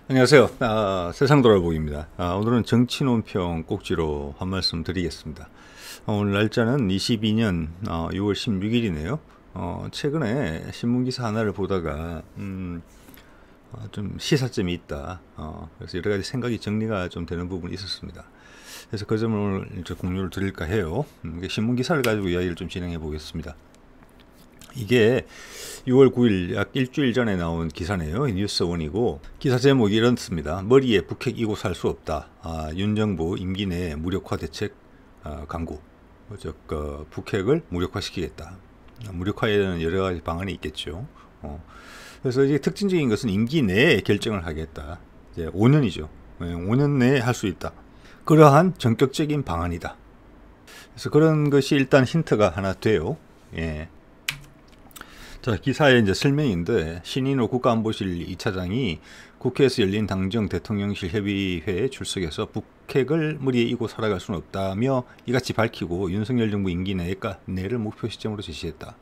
안녕하세요. 세상 돌아보기입니다. 오늘은 정치 논평 꼭지로 한 말씀 드리겠습니다. 오늘 날짜는 22년 6월 16일이네요. 최근에 신문기사 하나를 보다가 좀 시사점이 있다. 그래서 여러 가지 생각이 정리가 좀 되는 부분이 있었습니다. 그래서 그 점을 오늘 이제 공유를 드릴까 해요. 신문기사를 가지고 이야기를 좀 진행해 보겠습니다. 이게 6월 9일 약 일주일 전에 나온 기사네요. 뉴스원이고 기사 제목이 이렇습니다. 머리에 북핵 이고 살 수 없다. 윤 정부 임기 내 무력화 대책 강구. 즉 북핵을 무력화시키겠다. 무력화에는 여러 가지 방안이 있겠죠. 그래서 이제 특징적인 것은 임기 내에 결정을 하겠다. 이제 5년이죠. 5년 내에 할 수 있다. 그러한 전격적인 방안이다. 그래서 그런 것이 일단 힌트가 하나 돼요. 예. 자, 기사의 이제 설명인데 신인호 국가안보실 2차장이 국회에서 열린 당정 대통령실 협의회에 출석해서 북핵을 머리에 이고 살아갈 수는 없다며 이같이 밝히고 윤석열 정부 임기 내를 목표 시점으로 제시했다.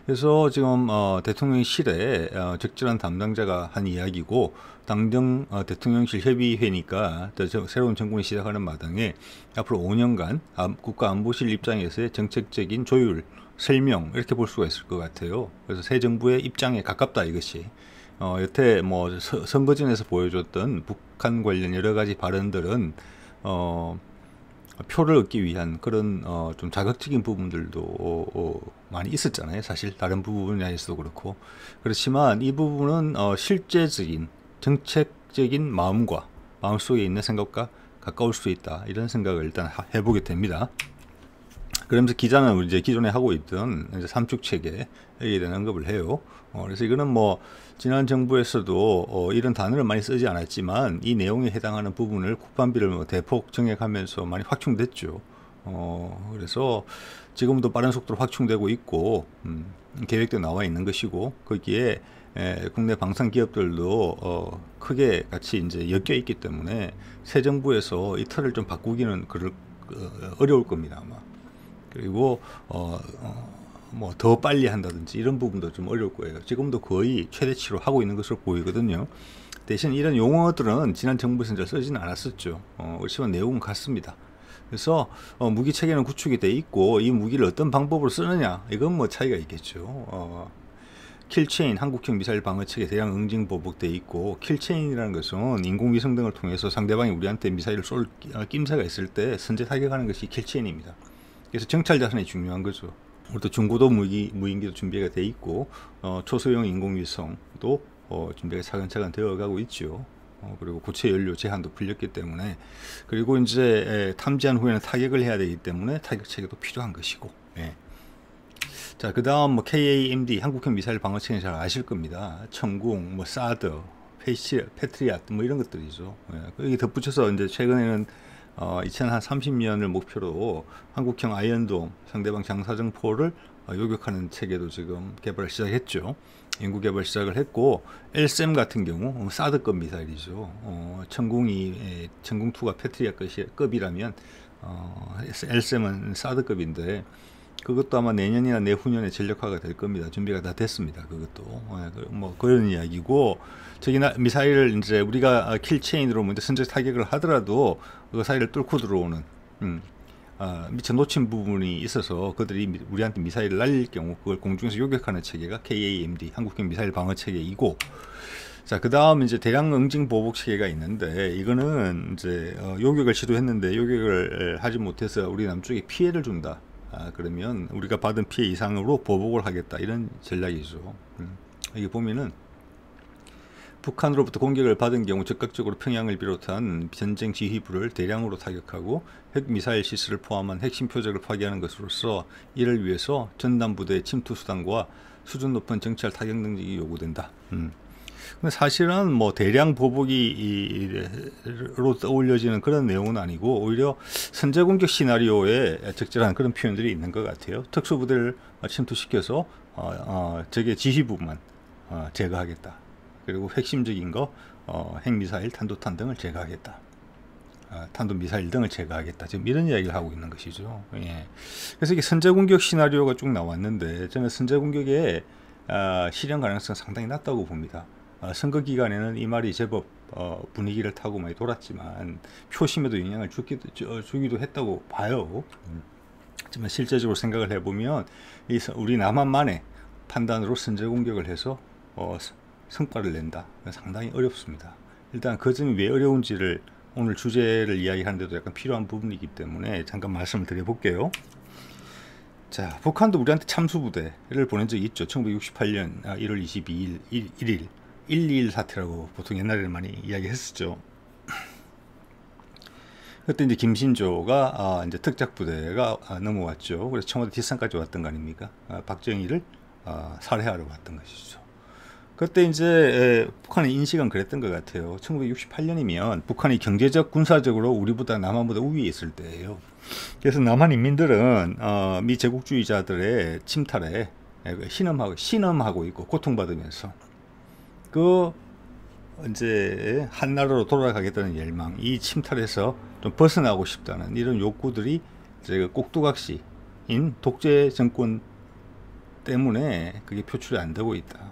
그래서 지금 대통령실에 적절한 담당자가 한 이야기고 당정 대통령실 협의회니까 새로운 정권이 시작하는 마당에 앞으로 5년간 국가안보실 입장에서의 정책적인 조율 설명 이렇게 볼 수가 있을 것 같아요. 그래서 새 정부의 입장에 가깝다 이것이. 여태 뭐 선거전에서 보여줬던 북한 관련 여러 가지 발언들은 표를 얻기 위한 그런 좀 자극적인 부분들도 많이 있었잖아요. 사실 다른 부분에서도 그렇고. 그렇지만 이 부분은 실제적인 정책적인 마음속에 있는 생각과 가까울 수 있다. 이런 생각을 일단 해보게 됩니다. 그러면서 기자는 이제 기존에 하고 있던 이제 삼축 체계에 대한 언급을 해요. 그래서 이거는 뭐 지난 정부에서도 이런 단어를 많이 쓰지 않았지만 이 내용에 해당하는 부분을 국방비를 뭐 대폭 증액하면서 많이 확충됐죠. 그래서 지금도 빠른 속도로 확충되고 있고 계획도 나와 있는 것이고 거기에 국내 방산 기업들도 크게 같이 이제 엮여 있기 때문에 새 정부에서 이 틀을 좀 바꾸기는 어려울 겁니다 아마. 그리고 뭐 더 빨리 한다든지 이런 부분도 좀 어려울 거예요. 지금도 거의 최대치로 하고 있는 것으로 보이거든요. 대신 이런 용어들은 지난 정부에서 잘 쓰지는 않았었죠. 그렇지만 내용은 같습니다. 그래서 무기 체계는 구축이 돼 있고 이 무기를 어떤 방법으로 쓰느냐 이건 뭐 차이가 있겠죠. 킬체인 한국형 미사일 방어 체계 대량 응징 보복돼 있고 킬체인이라는 것은 인공위성 등을 통해서 상대방이 우리한테 미사일을 쏠 낌새가 있을 때 선제 타격하는 것이 킬체인입니다. 그래서 정찰 자산이 중요한 거죠. 우리도 중고도 무인기도 준비가 돼 있고 초소형 인공위성도 준비가 차근차근 되어가고 있죠. 그리고 고체 연료 제한도 풀렸기 때문에 그리고 이제 탐지한 후에는 타격을 해야 되기 때문에 타격 체계도 필요한 것이고. 예. 자, 그 다음 뭐 KAMD 한국형 미사일 방어 체계 잘 아실 겁니다. 천궁, 뭐 사드, 패트리앗 뭐 이런 것들이죠. 예. 여기 덧붙여서 이제 최근에는 2030년을 목표로 한국형 아이언돔 상대방 장사정포를 요격하는 체계도 지금 개발을 시작했죠. 연구 개발 시작을 했고 LSM 같은 경우 사드급 미사일이죠. 천궁2가 패트리아급이라면 LSM은 사드급인데 그것도 아마 내년이나 내후년에 전력화가 될 겁니다. 준비가 다 됐습니다. 그것도 뭐 그런 이야기고 저기 미사일을 이제 우리가 킬체인으로 먼저 선제 타격을 하더라도 그 사이를 뚫고 들어오는 미처 놓친 부분이 있어서 그들이 우리한테 미사일을 날릴 경우 그걸 공중에서 요격하는 체계가 KAMD 한국형 미사일 방어 체계이고. 자, 그 다음 이제 대량 응징 보복 체계가 있는데 이거는 이제 요격을 시도했는데 요격을 하지 못해서 우리 남쪽에 피해를 준다. 그러면 우리가 받은 피해 이상으로 보복을 하겠다 이런 전략이죠. 여기 보면은 북한으로부터 공격을 받은 경우 적극적으로 평양을 비롯한 전쟁 지휘부를 대량으로 타격하고 핵미사일 시설을 포함한 핵심 표적을 파괴하는 것으로서 이를 위해서 전담부대의 침투 수단과 수준 높은 정찰 타격 능력이 요구된다. 근데 사실은 뭐 대량 보복이로 떠올려지는 그런 내용은 아니고 오히려 선제 공격 시나리오에 적절한 그런 표현들이 있는 것 같아요. 특수부대를 침투시켜서 적의 지휘부만 제거하겠다. 그리고 핵심적인 거 핵미사일, 탄도탄 등을 제거하겠다. 탄도미사일 등을 제거하겠다. 지금 이런 이야기를 하고 있는 것이죠. 예. 그래서 이게 선제공격 시나리오가 쭉 나왔는데 저는 선제공격의 실현 가능성 상당히 낮다고 봅니다. 선거 기간에는 이 말이 제법 분위기를 타고 많이 돌았지만 표심에도 영향을 주기도 했다고 봐요. 하지만 실제적으로 생각을 해보면 우리 남한만의 판단으로 선제 공격을 해서 성과를 낸다. 상당히 어렵습니다. 일단 그 점이 왜 어려운지를 오늘 주제를 이야기하는데도 약간 필요한 부분이기 때문에 잠깐 말씀을 드려볼게요. 자, 북한도 우리한테 참수부대를 보낸 적이 있죠. 1968년 1월 22일 1일 121 사태라고 보통 옛날에는 많이 이야기했었죠. 그때 이제 김신조가 이제 특작부대가 넘어왔죠. 그래서 청와대 뒷산까지 왔던 거 아닙니까? 박정희를 살해하러 왔던 것이죠. 그때 이제 북한의 인식은 그랬던 것 같아요. 1968년이면 북한이 경제적, 군사적으로 우리보다 남한보다 우위에 있을 때예요. 그래서 남한 인민들은 미 제국주의자들의 침탈에 신음하고 있고 고통받으면서 그 이제 한나라로 돌아가겠다는 열망, 이 침탈에서 좀 벗어나고 싶다는 이런 욕구들이 이제 꼭두각시인 독재 정권 때문에 그게 표출이 안 되고 있다.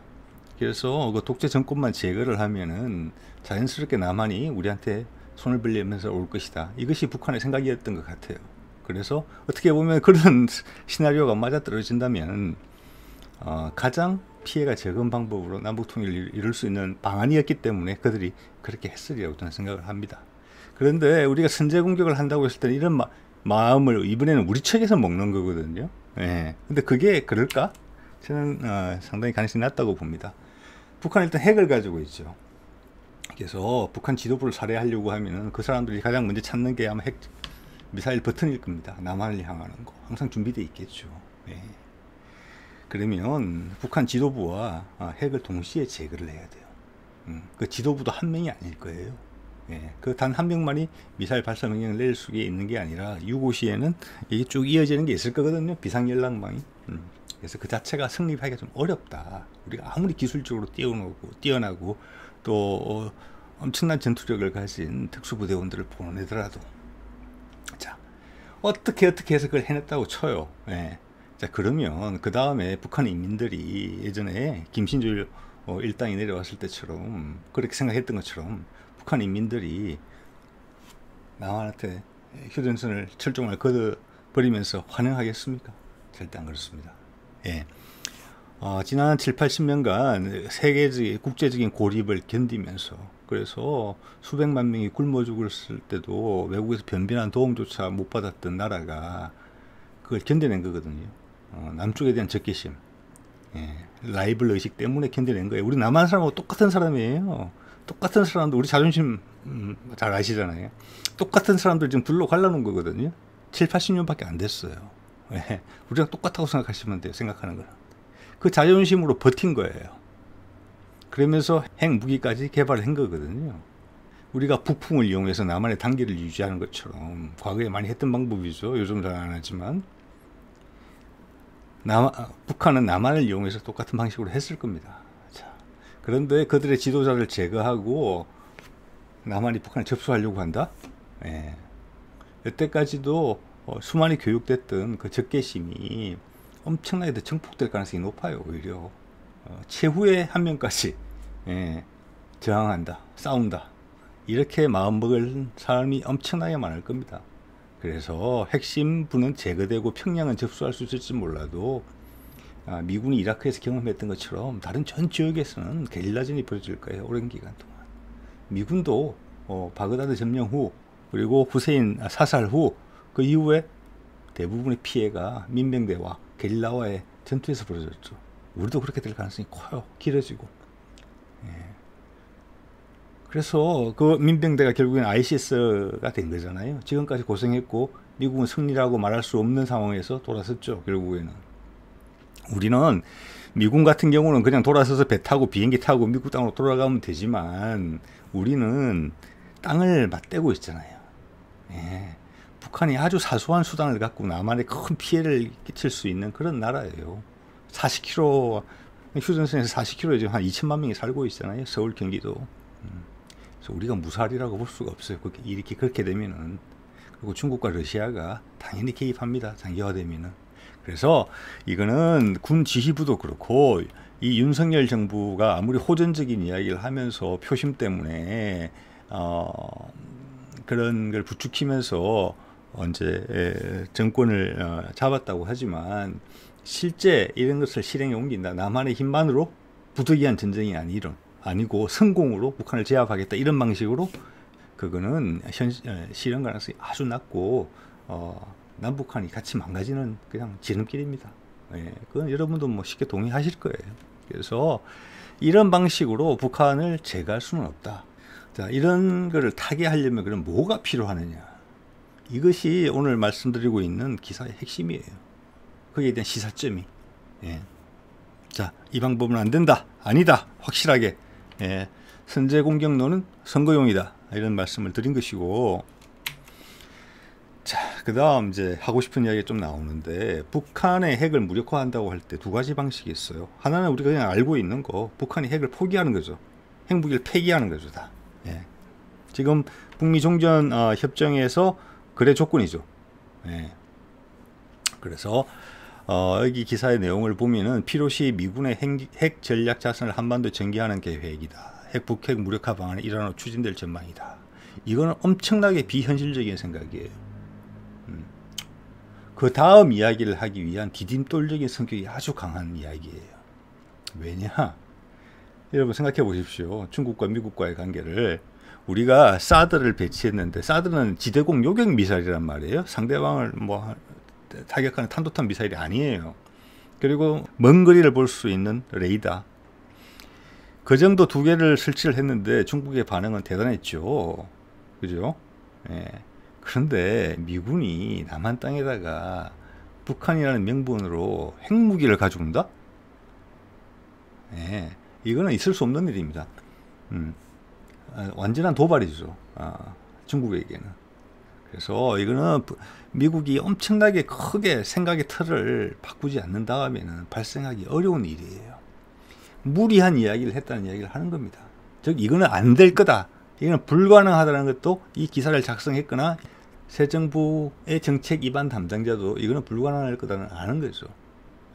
그래서 그 독재 정권만 제거를 하면은 자연스럽게 남한이 우리한테 손을 벌리면서 올 것이다. 이것이 북한의 생각이었던 것 같아요. 그래서 어떻게 보면 그런 시나리오가 맞아떨어진다면 가장 피해가 적은 방법으로 남북통일을 이룰 수 있는 방안이었기 때문에 그들이 그렇게 했으리라고 저는 생각을 합니다. 그런데 우리가 선제 공격을 한다고 했을 때는 이런 마음을 이번에는 우리 측에서 먹는 거거든요. 예. 근데 그게 그럴까? 저는 상당히 가능성이 낮다고 봅니다. 북한은 일단 핵을 가지고 있죠. 그래서 북한 지도부를 살해하려고 하면은 그 사람들이 가장 먼저 찾는 게 아마 핵 미사일 버튼일 겁니다. 남한을 향하는 거. 항상 준비되어 있겠죠. 예. 그러면 북한 지도부와 핵을 동시에 제거를 해야 돼요. 그 지도부도 한 명이 아닐 거예요. 예. 그 단 한 명만이 미사일 발사 명령을 낼 수 있는 게 아니라 유고시에는 이게 쭉 이어지는 게 있을 거거든요. 비상연락망이. 그래서 그 자체가 성립하기가 좀 어렵다. 우리가 아무리 기술적으로 뛰어나고 또 엄청난 전투력을 가진 특수부대원들을 보내더라도 자, 어떻게 해서 그걸 해냈다고 쳐요. 예. 자, 그러면 그 다음에 북한 인민들이 예전에 김신조 일당이 내려왔을 때처럼 그렇게 생각했던 것처럼 북한 인민들이 남한한테 휴전선을 철종을 걷어버리면서 환영하겠습니까? 절대 안 그렇습니다. 예. 지난 7, 80년간 세계적인 국제적인 고립을 견디면서 그래서 수백만 명이 굶어 죽었을 때도 외국에서 변변한 도움조차 못 받았던 나라가 그걸 견뎌낸 거거든요. 남쪽에 대한 적개심, 예, 라이벌 의식 때문에 견뎌낸 거예요. 우리 남한 사람하고 똑같은 사람이에요. 똑같은 사람도 우리 자존심 잘 아시잖아요. 똑같은 사람들 지금 둘러 갈라놓은 거거든요. 7, 80년밖에 안 됐어요. 예, 우리랑 똑같다고 생각하시면 돼요. 생각하는 거는. 그 자존심으로 버틴 거예요. 그러면서 핵무기까지 개발한 거거든요. 우리가 북풍을 이용해서 남한의 단계를 유지하는 것처럼 과거에 많이 했던 방법이죠. 요즘 잘 안 하지만 북한은 남한을 이용해서 똑같은 방식으로 했을 겁니다. 자, 그런데 그들의 지도자를 제거하고 남한이 북한을 접수하려고 한다? 예. 여태까지도 수많이 교육됐던 그 적개심이 엄청나게 더 증폭될 가능성이 높아요. 오히려 최후의 한 명까지 저항한다, 싸운다, 이렇게 마음먹을 사람이 엄청나게 많을 겁니다. 그래서 핵심부는 제거되고 평양은 접수할 수 있을지 몰라도 미군이 이라크에서 경험했던 것처럼 다른 전 지역에서는 게릴라전이 벌어질 거예요. 오랜 기간 동안. 미군도 바그다드 점령 후 그리고 후세인 사살 후 그 이후에 대부분의 피해가 민병대와 게릴라와의 전투에서 벌어졌죠. 우리도 그렇게 될 가능성이 커요. 길어지고. 예. 그래서 그 민병대가 결국엔 ISIS가 된 거잖아요. 지금까지 고생했고 미국은 승리라고 말할 수 없는 상황에서 돌아섰죠. 결국에는. 우리는 미군 같은 경우는 그냥 돌아서서 배 타고 비행기 타고 미국 땅으로 돌아가면 되지만 우리는 땅을 맞대고 있잖아요. 예. 북한이 아주 사소한 수단을 갖고 남한에 큰 피해를 끼칠 수 있는 그런 나라예요. 40km, 휴전선에서 40km에 지금 한 2천만 명이 살고 있잖아요. 서울, 경기도. 그래서 우리가 무사리라고 볼 수가 없어요. 그렇게 되면은. 그리고 중국과 러시아가 당연히 개입합니다. 장기화되면은. 그래서 이거는 군 지휘부도 그렇고 이 윤석열 정부가 아무리 호전적인 이야기를 하면서 표심 때문에 그런 걸 부추기면서 언제 정권을 잡았다고 하지만 실제 이런 것을 실행에 옮긴다. 남한의 힘만으로 부득이한 전쟁이 아니고 성공으로 북한을 제압하겠다. 이런 방식으로 그거는 실현 가능성이 아주 낮고 남북한이 같이 망가지는 그냥 지름길입니다. 예, 그건 여러분도 뭐 쉽게 동의하실 거예요. 그래서 이런 방식으로 북한을 제거할 수는 없다. 자, 이런 거를 타개하려면 그럼 뭐가 필요하느냐? 이것이 오늘 말씀드리고 있는 기사의 핵심이에요. 거기에 대한 시사점이. 예. 자, 이 방법은 안 된다. 아니다. 확실하게. 예. 선제 공격론은 선거용이다. 이런 말씀을 드린 것이고, 자, 그 다음 이제 하고 싶은 이야기가 좀 나오는데, 북한의 핵을 무력화한다고 할 때 두 가지 방식이 있어요. 하나는 우리가 그냥 알고 있는 거, 북한이 핵을 포기하는 거죠. 핵무기를 폐기하는 거죠, 다. 예. 지금 북미 종전 협정에서 거래 조건이죠. 예. 그래서 여기 기사의 내용을 보면은 필요시 미군의 핵 전략 자산을 한반도에 전개하는 계획이다. 북핵 무력화 방안의 일환으로 추진될 전망이다. 이거는 엄청나게 비현실적인 생각이에요. 그 다음 이야기를 하기 위한 디딤돌적인 성격이 아주 강한 이야기예요. 왜냐? 여러분 생각해 보십시오. 중국과 미국과의 관계를 우리가 사드를 배치했는데 사드는 지대공 요격 미사일이란 말이에요. 상대방을 뭐 타격하는 탄도탄 미사일이 아니에요. 그리고 먼 거리를 볼 수 있는 레이더. 그 정도 두 개를 설치를 했는데 중국의 반응은 대단했죠. 그죠? 예. 그런데 미군이 남한 땅에다가 북한이라는 명분으로 핵무기를 가져온다? 예. 이거는 있을 수 없는 일입니다. 완전한 도발이죠. 중국에게는. 그래서 이거는 미국이 엄청나게 크게 생각의 틀을 바꾸지 않는 다음에는 발생하기 어려운 일이에요. 무리한 이야기를 했다는 이야기를 하는 겁니다. 즉 이거는 안 될 거다. 이거는 불가능하다는 것도 이 기사를 작성했거나 새 정부의 정책 위반 담당자도 이거는 불가능할 거다는 아는 거죠.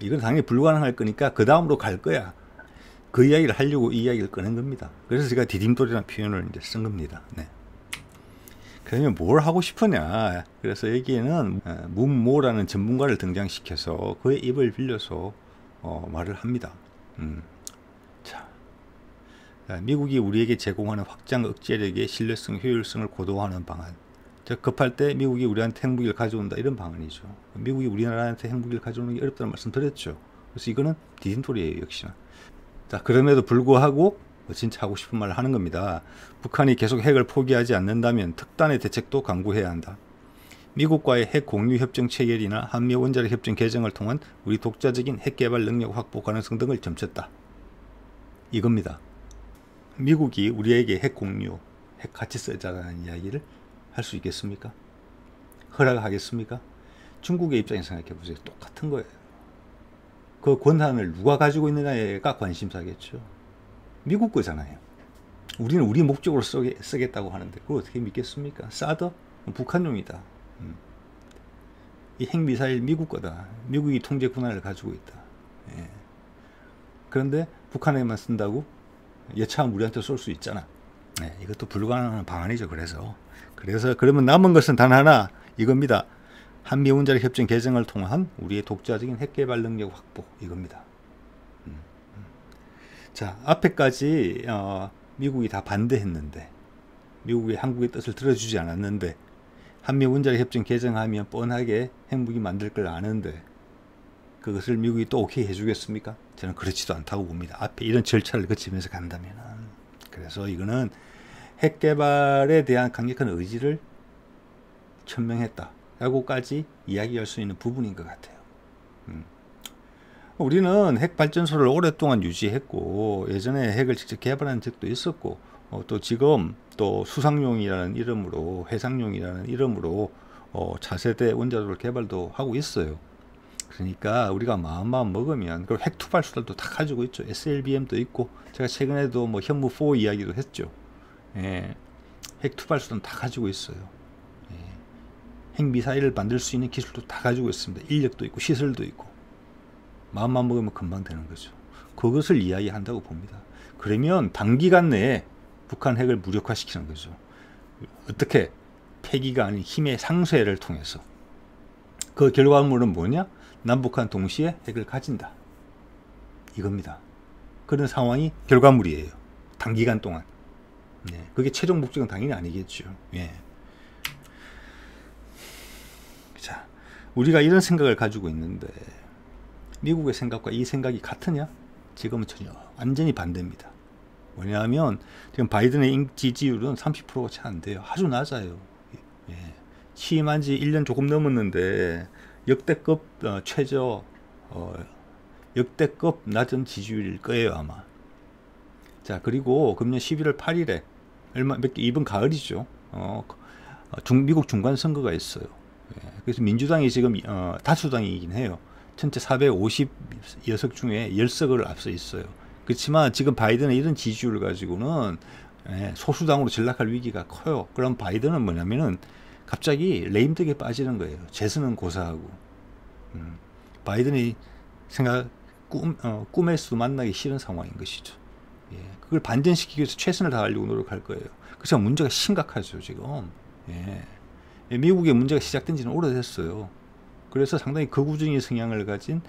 이건 당연히 불가능할 거니까 그 다음으로 갈 거야. 그 이야기를 하려고 이 이야기를 꺼낸 겁니다. 그래서 제가 디딤돌이라는 표현을 이제 쓴 겁니다. 네. 그러면 뭘 하고 싶으냐? 그래서 여기에는 문모라는 전문가를 등장시켜서 그의 입을 빌려서 말을 합니다. 자, 미국이 우리에게 제공하는 확장 억제력의 신뢰성, 효율성을 고도화하는 방안. 즉 급할 때 미국이 우리한테 핵무기를 가져온다 이런 방안이죠. 미국이 우리나라한테 핵무기를 가져오는 게 어렵다는 말씀 드렸죠. 그래서 이거는 디딤돌이에요, 역시나. 자, 그럼에도 불구하고 진짜 하고 싶은 말을 하는 겁니다. 북한이 계속 핵을 포기하지 않는다면 특단의 대책도 강구해야 한다. 미국과의 핵 공유 협정 체결이나 한미 원자력 협정 개정을 통한 우리 독자적인 핵 개발 능력 확보 가능성 등을 점쳤다. 이겁니다. 미국이 우리에게 핵 공유, 핵 같이 쓰자라는 이야기를 할 수 있겠습니까? 허락하겠습니까? 중국의 입장에서 생각해 보세요. 똑같은 거예요. 그 권한을 누가 가지고 있느냐가 관심사겠죠. 미국 거잖아요. 우리는 우리 목적으로 쓰겠다고 하는데 그걸 어떻게 믿겠습니까? 사드? 북한용이다. 이 핵미사일 미국 거다. 미국이 통제 권한을 가지고 있다. 예. 그런데 북한에만 쓴다고 여차하면 우리한테 쏠 수 있잖아. 예. 이것도 불가능한 방안이죠. 그래서 그러면 남은 것은 단 하나 이겁니다. 한미 원자력 협정 개정을 통한 우리의 독자적인 핵 개발 능력 확보 이겁니다. 자, 앞에까지 미국이 다 반대했는데 미국이 한국의 뜻을 들어주지 않았는데 한미 원자력 협정 개정하면 뻔하게 핵무기 만들 걸 아는데 그것을 미국이 또 오케이 해주겠습니까? 저는 그렇지도 않다고 봅니다. 앞에 이런 절차를 거치면서 간다면. 그래서 이거는 핵 개발에 대한 강력한 의지를 천명했다 라고까지 이야기할 수 있는 부분인 것 같아요. 우리는 핵발전소를 오랫동안 유지했고 예전에 핵을 직접 개발한 적도 있었고 또 지금 또 수상용이라는 이름으로 해상용이라는 이름으로 차세대 원자로를 개발도 하고 있어요. 그러니까 우리가 마음만 먹으면 그리고 핵 투발수들도 다 가지고 있죠. SLBM도 있고 제가 최근에도 뭐 현무4 이야기도 했죠. 예, 핵 투발수는 다 가지고 있어요. 예. 핵미사일을 만들 수 있는 기술도 다 가지고 있습니다. 인력도 있고 시설도 있고. 마음만 먹으면 금방 되는 거죠. 그것을 이야기한다고 봅니다. 그러면 단기간 내에 북한 핵을 무력화시키는 거죠. 어떻게? 패기가 아닌 힘의 상쇄를 통해서. 그 결과물은 뭐냐? 남북한 동시에 핵을 가진다. 이겁니다. 그런 상황이 결과물이에요. 단기간 동안. 네. 그게 최종 목적은 당연히 아니겠죠. 예. 자, 우리가 이런 생각을 가지고 있는데 미국의 생각과 이 생각이 같으냐? 지금은 전혀 완전히 반대입니다. 왜냐하면 지금 바이든의 지지율은 30%가 채 안 돼요. 아주 낮아요. 예. 취임한 지 1년 조금 넘었는데 역대급 역대급 낮은 지지율일 거예요 아마. 자, 그리고 금년 11월 8일에 이번 가을이죠. 미국 중간 선거가 있어요. 예. 그래서 민주당이 지금 다수당이긴 해요. 전체 450석 중에 10석을 앞서 있어요. 그렇지만 지금 바이든의 이런 지지율을 가지고는 소수당으로 전락할 위기가 커요. 그럼 바이든은 뭐냐면은 갑자기 레임덕에 빠지는 거예요. 재선은 고사하고. 바이든이 꿈에서도 만나기 싫은 상황인 것이죠. 예, 그걸 반전시키기 위해서 최선을 다하려고 노력할 거예요. 그래서 문제가 심각하죠 지금. 예, 미국의 문제가 시작된 지는 오래됐어요. 그래서 상당히 극우적인 성향을 가진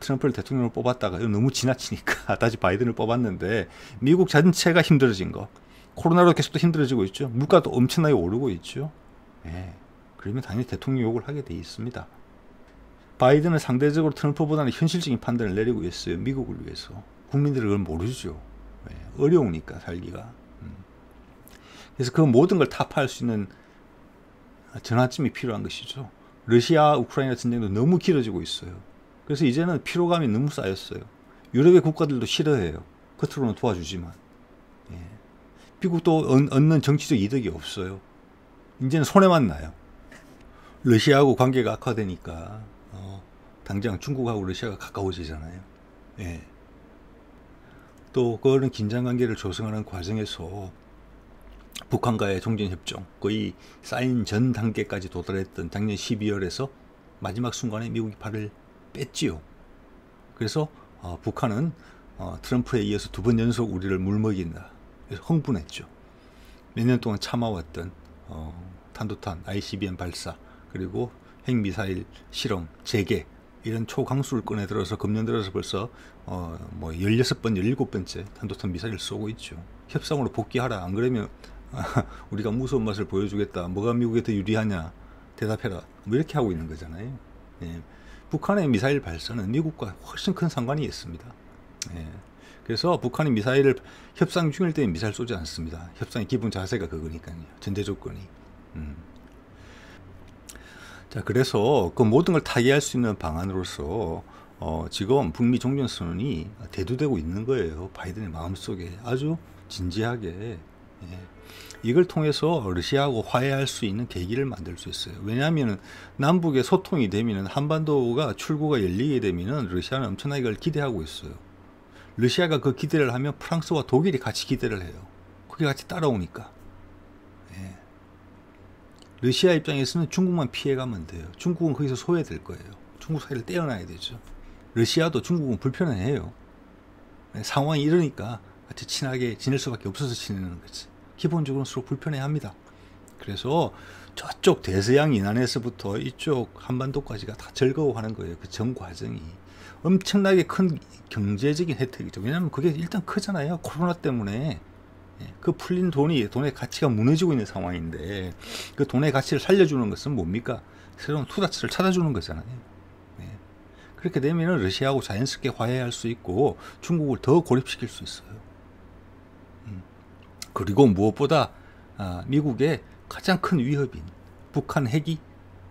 트럼프를 대통령으로 뽑았다가 너무 지나치니까 다시 바이든을 뽑았는데 미국 전체가 힘들어진 거. 코로나로 계속 또 힘들어지고 있죠. 물가도 엄청나게 오르고 있죠. 예, 그러면 당연히 대통령 욕을 하게 돼 있습니다. 바이든은 상대적으로 트럼프보다는 현실적인 판단을 내리고 있어요. 미국을 위해서. 국민들은 그걸 모르죠. 예, 어려우니까 살기가. 그래서 그 모든 걸 타파할 수 있는 전환점이 필요한 것이죠. 러시아 우크라이나 전쟁도 너무 길어지고 있어요. 그래서 이제는 피로감이 너무 쌓였어요. 유럽의 국가들도 싫어해요. 겉으로는 도와주지만. 예. 미국도 얻는 정치적 이득이 없어요. 이제는 손해만 나요. 러시아하고 관계가 악화되니까 당장 중국하고 러시아가 가까워지잖아요. 예. 또 그런 긴장관계를 조성하는 과정에서 북한과의 종전협정 거의 사인 전 단계까지 도달했던 작년 12월에서 마지막 순간에 미국이 발을 뺐지요. 그래서 북한은 트럼프에 이어서 2번 연속 우리를 물먹인다. 그래서 흥분했죠. 몇 년 동안 참아왔던 탄도탄, ICBM 발사, 그리고 핵미사일 실험, 재개 이런 초강수를 꺼내들어서 금년 들어서 벌써 16번, 17번째 탄도탄 미사일을 쏘고 있죠. 협상으로 복귀하라. 안 그러면 우리가 무서운 맛을 보여주겠다. 뭐가 미국에 더 유리하냐. 대답해라. 뭐 이렇게 하고 있는 거잖아요. 예. 북한의 미사일 발사는 미국과 훨씬 큰 상관이 있습니다. 예. 그래서 북한이 미사일을 협상 중일 때는 미사일 쏘지 않습니다. 협상의 기본 자세가 그거니까요. 전제 조건이. 자, 그래서 그 모든 걸 타개할 수 있는 방안으로서 지금 북미 종전선언이 대두되고 있는 거예요. 바이든의 마음속에 아주 진지하게. 예. 이걸 통해서 러시아하고 화해할 수 있는 계기를 만들 수 있어요. 왜냐하면 남북의 소통이 되면 한반도가 출구가 열리게 되면 러시아는 엄청나게 그걸 기대하고 있어요. 러시아가 그 기대를 하면 프랑스와 독일이 같이 기대를 해요. 그게 같이 따라오니까. 예. 러시아 입장에서는 중국만 피해가면 돼요. 중국은 거기서 소외될 거예요. 중국 사이를 떼어놔야 되죠. 러시아도 중국은 불편해해요. 상황이 이러니까 같이 친하게 지낼 수밖에 없어서 지내는 거지. 기본적으로 서로 불편해합니다. 그래서 저쪽 대서양 이난에서부터 이쪽 한반도까지가 다 즐거워하는 거예요. 그 전 과정이 엄청나게 큰 경제적인 혜택이죠. 왜냐하면 그게 일단 크잖아요. 코로나 때문에 그 풀린 돈의 가치가 무너지고 있는 상황인데 그 돈의 가치를 살려주는 것은 뭡니까? 새로운 투자처를 찾아주는 거잖아요. 그렇게 되면 러시아하고 자연스럽게 화해할 수 있고 중국을 더 고립시킬 수 있어요. 그리고 무엇보다 미국의 가장 큰 위협인 북한 핵이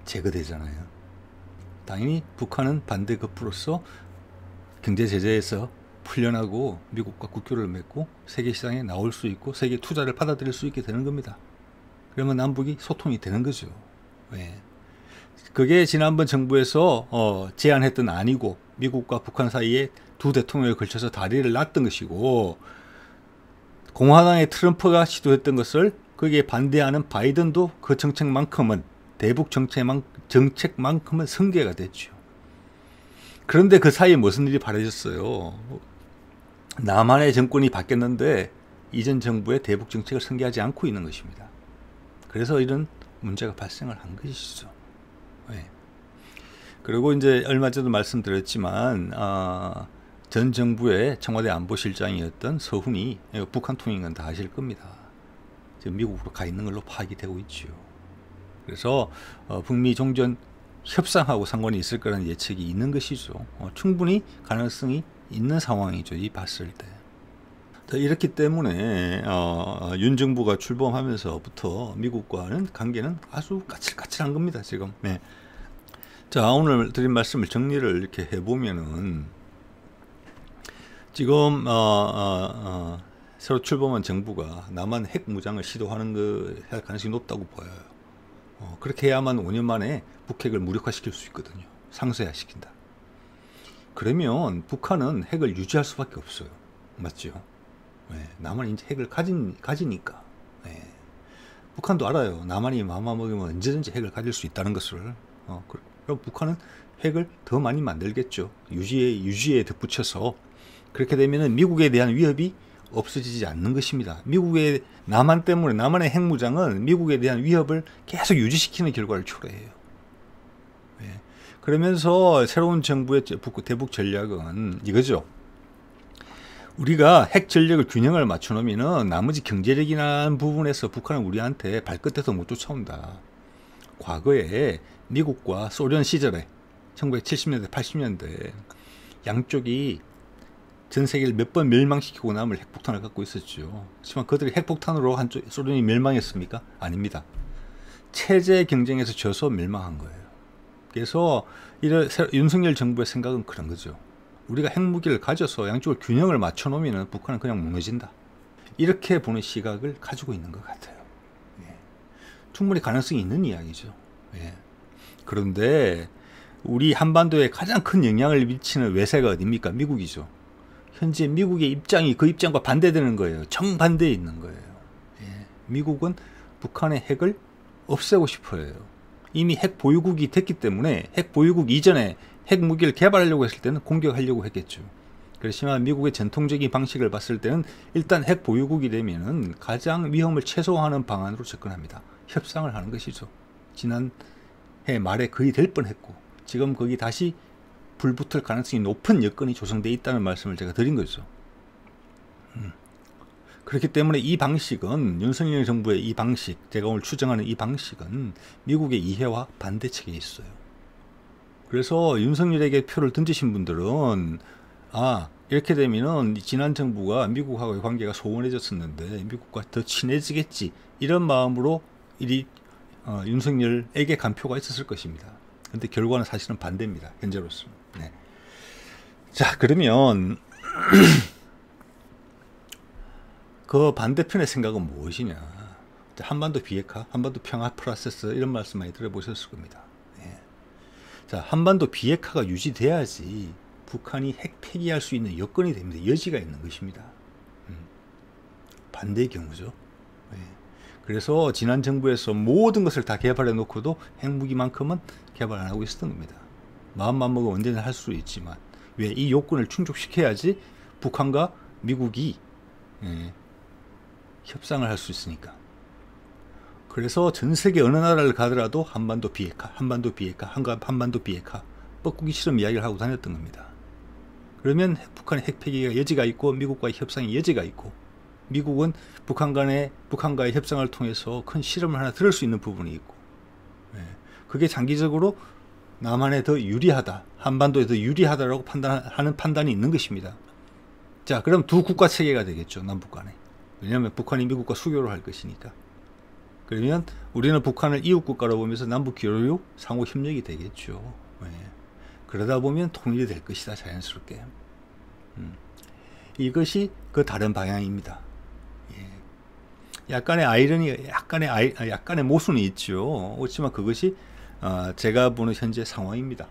제거되잖아요. 당연히 북한은 반대급부로서 경제 제재에서 풀려나고 미국과 국교를 맺고 세계 시장에 나올 수 있고 세계 투자를 받아들일 수 있게 되는 겁니다. 그러면 남북이 소통이 되는 거죠. 네. 그게 지난번 정부에서 제안했던 안이고 미국과 북한 사이에 두 대통령에 걸쳐서 다리를 놨던 것이고 공화당의 트럼프가 시도했던 것을 거기에 반대하는 바이든도 그 정책만큼은 대북 정책만큼은 성계가 됐죠. 그런데 그 사이에 무슨 일이 벌어졌어요? 남한의 정권이 바뀌었는데 이전 정부의 대북 정책을 성계하지 않고 있는 것입니다. 그래서 이런 문제가 발생을 한 것이죠. 네. 그리고 이제 얼마 전에도 말씀드렸지만 전 정부의 청와대 안보실장이었던 서훈이 북한 통행은 다 아실 겁니다. 지금 미국으로 가 있는 걸로 파악이 되고 있죠. 그래서 북미 종전 협상하고 상관이 있을 거라는 예측이 있는 것이죠. 충분히 가능성이 있는 상황이죠. 이 봤을 때. 이렇기 때문에 윤 정부가 출범하면서부터 미국과는 관계는 아주 까칠까칠한 겁니다. 지금. 네. 자, 오늘 드린 말씀을 정리를 이렇게 해보면은 지금 새로 출범한 정부가 남한 핵 무장을 시도하는 할 가능성이 높다고 보여요. 그렇게 해야만 5년 만에 북핵을 무력화시킬 수 있거든요. 상쇄화시킨다. 그러면 북한은 핵을 유지할 수밖에 없어요. 맞죠? 네, 남한이 이제 핵을 가지니까. 네. 북한도 알아요. 남한이 마음만 먹으면 언제든지 핵을 가질 수 있다는 것을. 그럼 북한은 핵을 더 많이 만들겠죠. 유지에 덧붙여서. 그렇게 되면은 미국에 대한 위협이 없어지지 않는 것입니다. 미국의 남한 때문에 남한의 핵무장은 미국에 대한 위협을 계속 유지시키는 결과를 초래해요. 네. 그러면서 새로운 정부의 대북 전략은 이거죠. 우리가 핵 전력을 균형을 맞춰놓으면 나머지 경제력이라는 부분에서 북한은 우리한테 발끝에서 못 쫓아온다. 과거에 미국과 소련 시절에 1970년대 80년대 양쪽이 전 세계를 몇 번 멸망시키고 남을 핵폭탄을 갖고 있었죠. 하지만 그들이 핵폭탄으로 소련이 멸망했습니까? 아닙니다. 체제 경쟁에서 져서 멸망한 거예요. 그래서 윤석열 정부의 생각은 그런 거죠. 우리가 핵무기를 가져서 양쪽을 균형을 맞춰놓으면 북한은 그냥 무너진다. 이렇게 보는 시각을 가지고 있는 것 같아요. 예. 충분히 가능성이 있는 이야기죠. 예. 그런데 우리 한반도에 가장 큰 영향을 미치는 외세가 어디입니까? 미국이죠. 현재 미국의 입장이 그 입장과 반대되는 거예요. 정반대에 있는 거예요. 예. 미국은 북한의 핵을 없애고 싶어요. 이미 핵 보유국이 됐기 때문에 핵 보유국 이전에 핵무기를 개발하려고 했을 때는 공격하려고 했겠죠. 그렇지만 미국의 전통적인 방식을 봤을 때는 일단 핵 보유국이 되면은 가장 위험을 최소화하는 방안으로 접근합니다. 협상을 하는 것이죠. 지난해 말에 거의 될 뻔했고 지금 거기 다시 불붙을 가능성이 높은 여건이 조성되어 있다는 말씀을 제가 드린 거죠. 그렇기 때문에 이 방식은 윤석열 정부의 이 방식, 제가 오늘 추정하는 이 방식은 미국의 이해와 반대측에 있어요. 그래서 윤석열에게 표를 던지신 분들은 이렇게 되면은 지난 정부가 미국하고의 관계가 소원해졌었는데 미국과 더 친해지겠지 이런 마음으로 윤석열에게 간 표가 있었을 것입니다. 근데 결과는 사실은 반대입니다. 현재로서. 네. 자, 그러면 그 반대편의 생각은 무엇이냐? 한반도 비핵화, 한반도 평화 프로세스 이런 말씀 많이 들어보셨을 겁니다. 네. 자, 한반도 비핵화가 유지돼야지 북한이 핵 폐기할 수 있는 여건이 됩니다. 여지가 있는 것입니다. 반대의 경우죠. 네. 그래서 지난 정부에서 모든 것을 다 개발해 놓고도 핵무기만큼은 개발 안 하고 있었던 겁니다. 마음만 먹으면 언제나 할 수 있지만 왜 이 요건을 충족시켜야지 북한과 미국이 협상을 할 수 있으니까. 그래서 전 세계 어느 나라를 가더라도 한반도 비핵화, 한반도 비핵화 뻐꾸기 실험 이야기를 하고 다녔던 겁니다. 그러면 북한의 핵 폐기가 여지가 있고 미국과의 협상의 여지가 있고 미국은 북한과의 협상을 통해서 큰 실험을 하나 들을 수 있는 부분이 있고 그게 장기적으로 남한에 더 유리하다, 한반도에 더 유리하다라고 하는 판단이 있는 것입니다. 자, 그럼 두 국가 체계가 되겠죠, 남북 간에. 왜냐하면 북한이 미국과 수교를 할 것이니까. 그러면 우리는 북한을 이웃 국가로 보면서 남북 교류 상호 협력이 되겠죠. 그러다 보면 통일이 될 것이다, 자연스럽게. 이것이 그 다른 방향입니다. 약간의 아이러니, 약간의 모순이 있죠. 그렇지만 그것이 제가 보는 현재 상황입니다.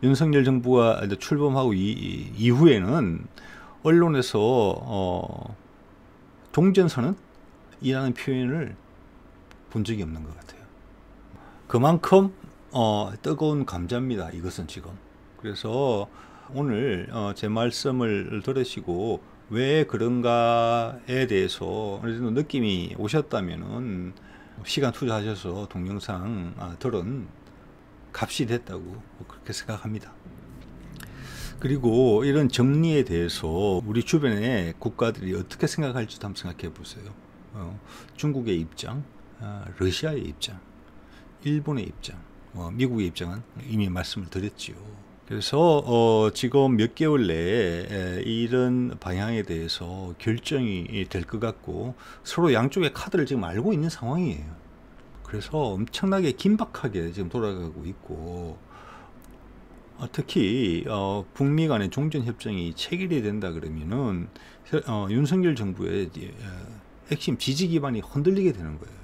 윤석열 정부가 출범하고 이후에는 언론에서 종전선언 이라는 표현을 본 적이 없는 것 같아요. 그만큼 뜨거운 감자입니다. 이것은 지금. 그래서 오늘 제 말씀을 들으시고 왜 그런가에 대해서 어느 정도 느낌이 오셨다면은 시간 투자하셔서 동영상 들은 값이 됐다고 그렇게 생각합니다. 그리고 이런 정리에 대해서 우리 주변의 국가들이 어떻게 생각할지도 한번 생각해 보세요. 중국의 입장, 러시아의 입장, 일본의 입장, 미국의 입장은 이미 말씀을 드렸지요. 그래서 지금 몇 개월 내에 이런 방향에 대해서 결정이 될 것 같고 서로 양쪽의 카드를 지금 알고 있는 상황이에요. 그래서 엄청나게 긴박하게 지금 돌아가고 있고 특히 북미 간의 종전협정이 체결이 된다 그러면은 윤석열 정부의 핵심 지지 기반이 흔들리게 되는 거예요.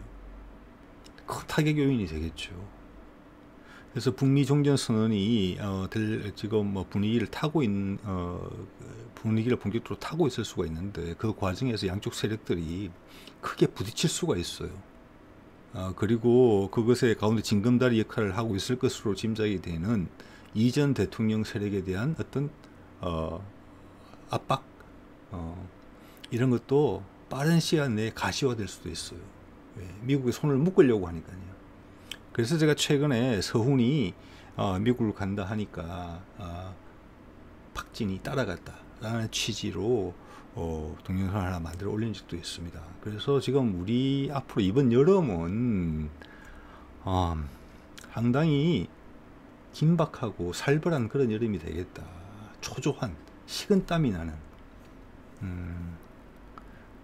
큰 타격 요인이 되겠죠. 그래서 북미 종전선언이 지금 분위기를 타고 있는 분위기를 본격적으로 타고 있을 수가 있는데 그 과정에서 양쪽 세력들이 크게 부딪힐 수가 있어요. 그리고 그것의 가운데 징검다리 역할을 하고 있을 것으로 짐작이 되는 이전 대통령 세력에 대한 어떤 압박 이런 것도 빠른 시간 내에 가시화될 수도 있어요. 미국의 손을 묶으려고 하니까요. 그래서 제가 최근에 서훈이 미국을 간다 하니까 박진이 따라갔다라는 취지로 동영상을 하나 만들어 올린 적도 있습니다. 그래서 지금 우리 앞으로 이번 여름은 상당히 긴박하고 살벌한 그런 여름이 되겠다. 초조한 식은땀이 나는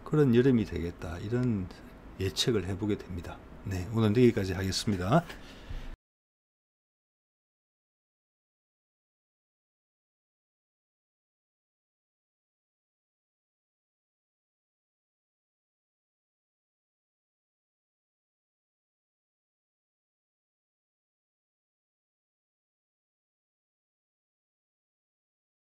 그런 여름이 되겠다. 이런 예측을 해보게 됩니다. 네, 오늘 여기까지 하겠습니다.